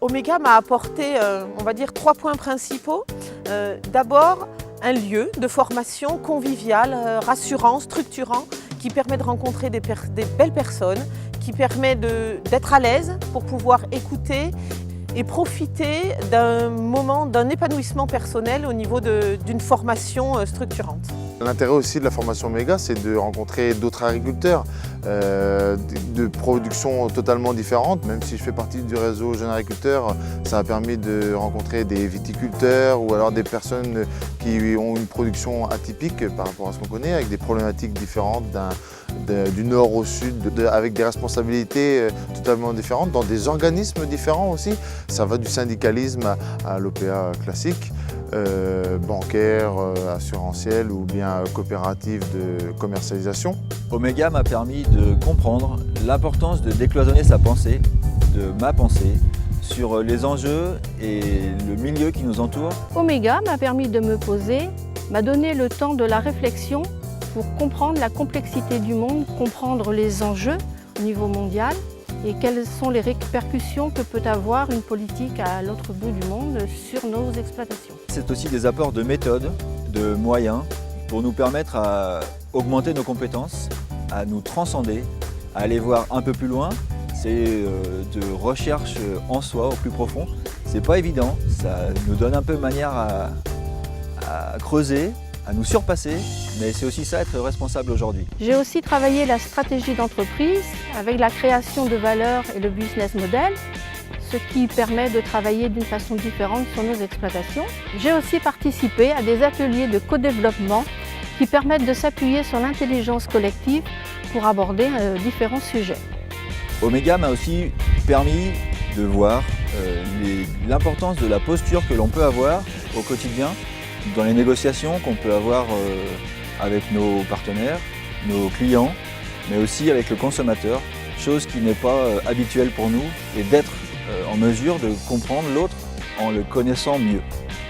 Omega m'a apporté, on va dire, 3 points principaux. D'abord, un lieu de formation convivial, rassurant, structurant, qui permet de rencontrer des belles personnes, qui permet d'être à l'aise pour pouvoir écouter et profiter d'un moment, d'un épanouissement personnel au niveau d'une formation structurante. L'intérêt aussi de la formation Omega, c'est de rencontrer d'autres agriculteurs de production totalement différentes. Même si je fais partie du réseau Jeunes Agriculteurs, ça a permis de rencontrer des viticulteurs ou alors des personnes qui ont une production atypique par rapport à ce qu'on connaît, avec des problématiques différentes du nord au sud, avec des responsabilités totalement différentes, dans des organismes différents aussi. Ça va du syndicalisme à l'OPA classique, bancaire, assurantiel ou bien coopérative de commercialisation. Omega m'a permis de comprendre l'importance de décloisonner sa pensée, de ma pensée, sur les enjeux et le milieu qui nous entoure. Omega m'a permis de me poser, m'a donné le temps de la réflexion pour comprendre la complexité du monde, comprendre les enjeux au niveau mondial et quelles sont les répercussions que peut avoir une politique à l'autre bout du monde sur nos exploitations. C'est aussi des apports de méthodes, de moyens pour nous permettre à augmenter nos compétences, à nous transcender, à aller voir un peu plus loin. C'est de recherche en soi au plus profond. C'est pas évident, ça nous donne un peu manière à creuser, à nous surpasser, mais c'est aussi ça être responsable aujourd'hui. J'ai aussi travaillé la stratégie d'entreprise avec la création de valeur et le business model, ce qui permet de travailler d'une façon différente sur nos exploitations. J'ai aussi participé à des ateliers de co-développement qui permettent de s'appuyer sur l'intelligence collective pour aborder différents sujets. Omega m'a aussi permis de voir l'importance de la posture que l'on peut avoir au quotidien dans les négociations qu'on peut avoir avec nos partenaires, nos clients, mais aussi avec le consommateur, chose qui n'est pas habituelle pour nous, et d'être en mesure de comprendre l'autre en le connaissant mieux.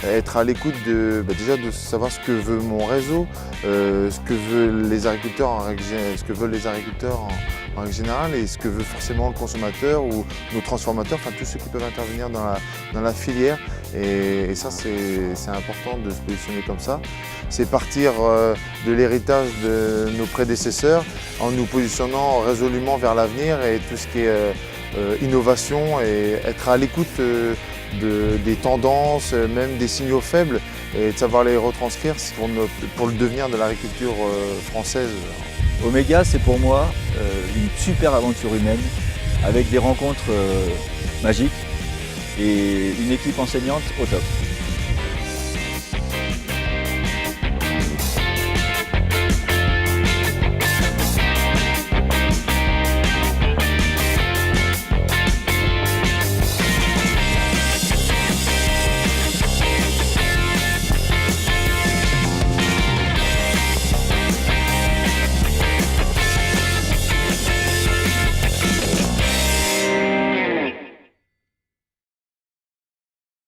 Être à l'écoute déjà de savoir ce que veut mon réseau, ce que veulent les agriculteurs en règle générale et ce que veut forcément le consommateur ou nos transformateurs, enfin tous ceux qui peuvent intervenir dans la filière. Et ça c'est important de se positionner comme ça. C'est partir de l'héritage de nos prédécesseurs en nous positionnant résolument vers l'avenir et tout ce qui est innovation et être à l'écoute des tendances, même des signaux faibles et de savoir les retranscrire pour le devenir de l'agriculture française. Omega, c'est pour moi une super aventure humaine avec des rencontres magiques et une équipe enseignante au top.